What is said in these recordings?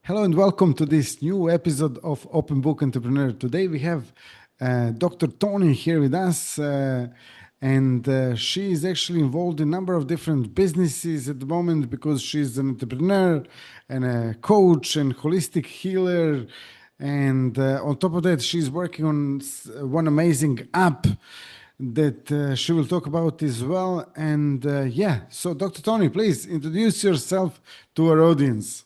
Hello and welcome to this new episode of Open Book Entrepreneur. Today we have Dr. Toni here with us, and she is actually involved in a number of different businesses at the moment because she's an entrepreneur and a coach and holistic healer. And on top of that, she's working on one amazing app that she will talk about as well. And so Dr. Toni, please introduce yourself to our audience.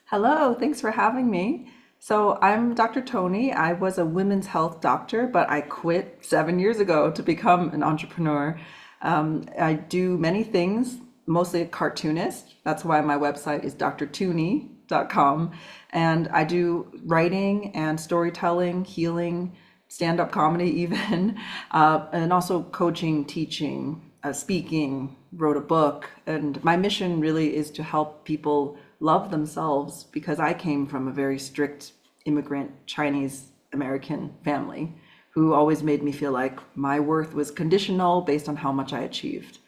Hello, thanks for having me. So, I'm Dr. Toni. I was a women's health doctor, but I quit 7 years ago to become an entrepreneur. I do many things, mostly a cartoonist. That's why my website is drtooney.com. And I do writing and storytelling, healing, stand-up comedy even, and also coaching, teaching, speaking, wrote a book. And my mission really is to help people love themselves because I came from a very strict immigrant Chinese American family who always made me feel like my worth was conditional based on how much I achieved.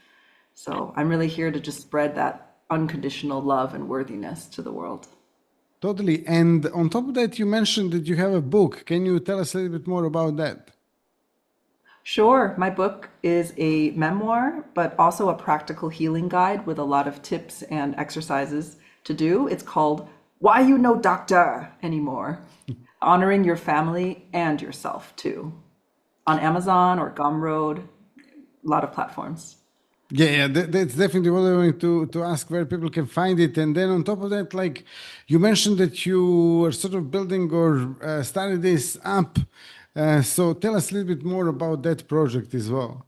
So I'm really here to just spread that unconditional love and worthiness to the world. Totally. And on top of that, you mentioned that you have a book. Can you tell us a little bit more about that? Sure, my book is a memoir, but also a practical healing guide with a lot of tips and exercises to do. It's called Why You No Doctor Anymore, honoring your family and yourself too, on Amazon or Gumroad, a lot of platforms. That's definitely what I wanted to ask where people can find it. And then on top of that, like you mentioned that you are sort of building or started this app. So tell us a little bit more about that project as well.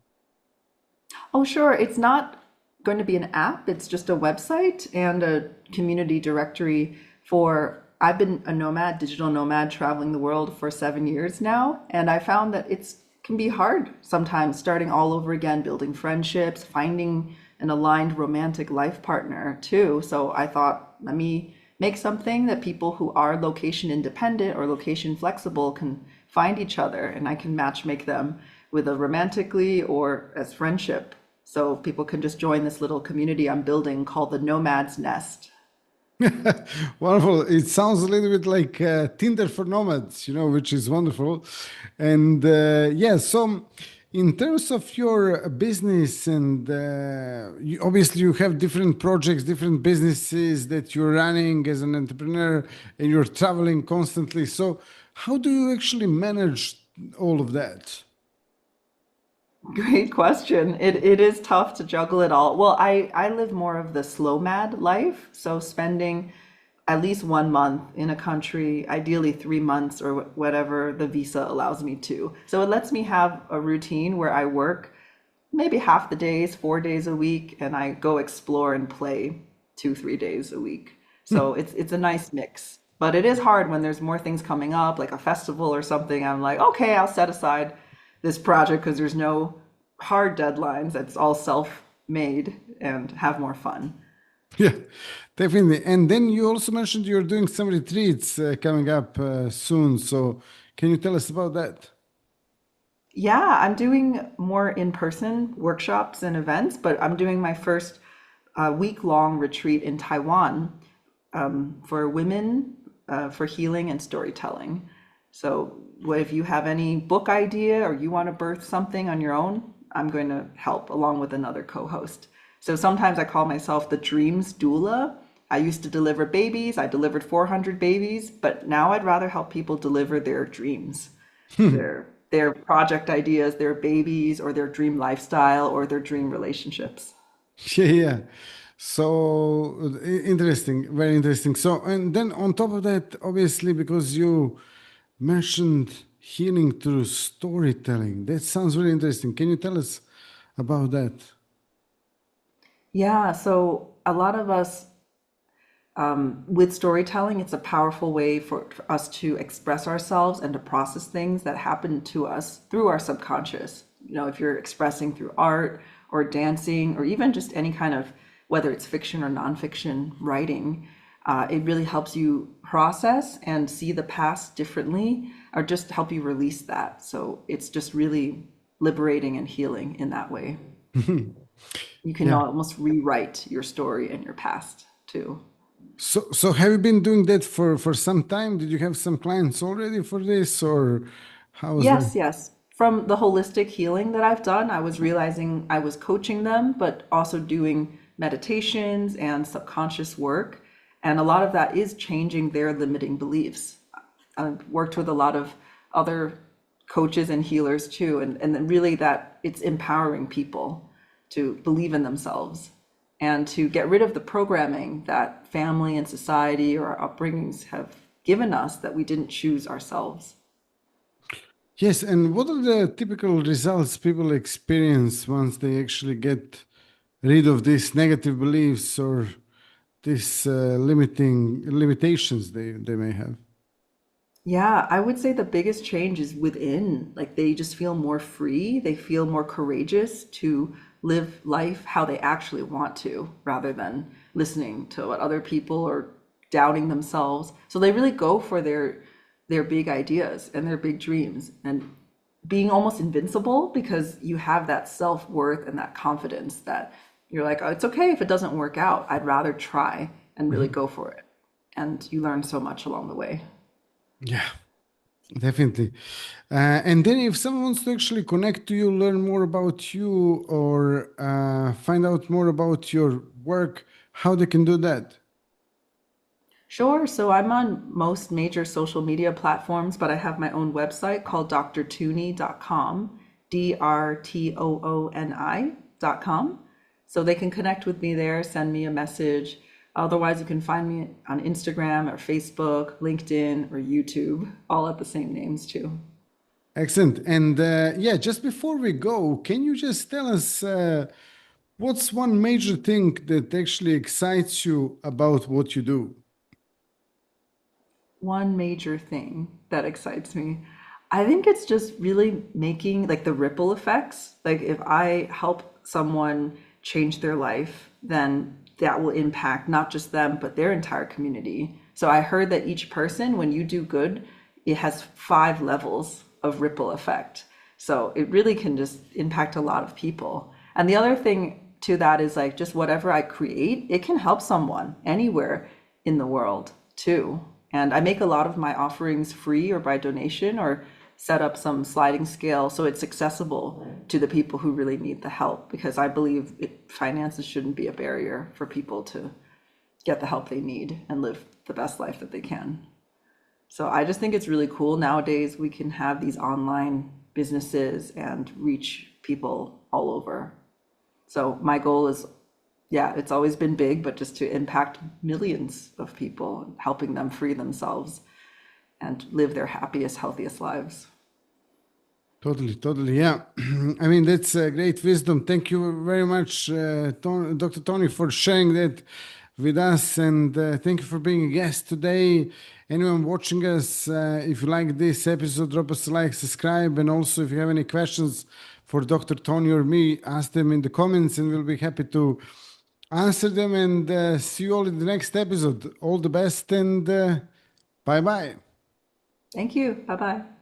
Oh, sure. It's not going to be an app. It's just a website and a community directory for. I've been a nomad, digital nomad, traveling the world for 7 years now, and I found that it's can be hard sometimes starting all over again, building friendships, finding an aligned romantic life partner too. So I thought, let me make something that people who are location independent or location flexible can find each other, and I can match make them with a romantically or as friendship. So people can just join this little community I'm building called the Nomads Nest. Wonderful. It sounds a little bit like Tinder for nomads, which is wonderful. And so in terms of your business, and obviously you have different projects, different businesses that you're running as an entrepreneur, and you're traveling constantly. So, how do you actually manage all of that? Great question. It is tough to juggle it all. Well, I live more of the slow mad life, so spending at least 1 month in a country, ideally 3 months or whatever the visa allows me to. So it lets me have a routine where I work maybe half the days, 4 days a week, and I go explore and play 2, 3 days a week. So it's a nice mix. But it is hard when there's more things coming up, like a festival or something. I'm like, okay, I'll set aside this project because there's no hard deadlines. It's all self-made and have more fun. Yeah, definitely. And then you also mentioned you're doing some retreats coming up soon. So, can you tell us about that? Yeah, I'm doing more in-person workshops and events, but I'm doing my first week-long retreat in Taiwan for women for healing and storytelling. So, if you have any book idea or you want to birth something on your own, I'm going to help along with another co-host. So sometimes I call myself the dreams doula. I used to deliver babies. I delivered 400 babies, but now I'd rather help people deliver their dreams, their project ideas, their babies, or their dream lifestyle, or their dream relationships. Yeah. So interesting, very interesting. So, and then on top of that, obviously, because you mentioned healing through storytelling, that sounds really interesting. Can you tell us about that? Yeah, so a lot of us with storytelling, it's a powerful way for us to express ourselves and to process things that happen to us through our subconscious. If you're expressing through art or dancing or even just any kind of, whether it's fiction or nonfiction writing, it really helps you process and see the past differently or just help you release that. So it's just really liberating and healing in that way. You can Yeah. almost rewrite your story and your past too. So have you been doing that for some time? Did you have some clients already for this, or how was that? Yes, yes. From the holistic healing that I've done, I was realizing I was coaching them, but also doing meditations and subconscious work. And a lot of that is changing their limiting beliefs. I've worked with a lot of other coaches and healers too, and then really that it's empowering people to believe in themselves and to get rid of the programming that family and society or our upbringings have given us that we didn't choose ourselves. Yes, and what are the typical results people experience once they actually get rid of these negative beliefs or these limiting limitations they may have? Yeah, I would say the biggest change is within. Like they just feel more free, they feel more courageous to live life how they actually want to, rather than listening to what other people or doubting themselves. So they really go for their big ideas and their big dreams and being almost invincible because you have that self-worth and that confidence that you're like, oh, it's okay if it doesn't work out. I'd rather try and really Mhm. go for it. And you learn so much along the way. Yeah, definitely. And then, if someone wants to actually connect to you, learn more about you, or find out more about your work, how they can do that? Sure. So I'm on most major social media platforms, but I have my own website called drtooni.com, DRTOONI.com. So they can connect with me there, send me a message. Otherwise, you can find me on Instagram or Facebook, LinkedIn, or YouTube, all at the same names too. Excellent. And yeah, just before we go, can you just tell us what's one major thing that actually excites you about what you do? One major thing that excites me. I think it's just really making like the ripple effects. Like if I help someone change their life, then that will impact not just them, but their entire community. So I heard that each person, when you do good, it has 5 levels of ripple effect. So it really can just impact a lot of people. And the other thing to that is like just whatever I create, it can help someone anywhere in the world too. And I make a lot of my offerings free or by donation or set up some sliding scale so it's accessible to the people who really need the help because I believe finances shouldn't be a barrier for people to get the help they need and live the best life that they can. So I just think it's really cool nowadays we can have these online businesses and reach people all over. So my goal is, yeah, it's always been big, but just to impact millions of people, helping them free themselves and live their happiest, healthiest lives. Totally, totally. Yeah. I mean, that's great wisdom. Thank you very much, Dr. Tony, for sharing that with us. And thank you for being a guest today. Anyone watching us, if you like this episode, drop us a like, subscribe. And also, if you have any questions for Dr. Tony or me, ask them in the comments and we'll be happy to answer them. And see you all in the next episode. All the best and bye bye. Thank you. Bye bye.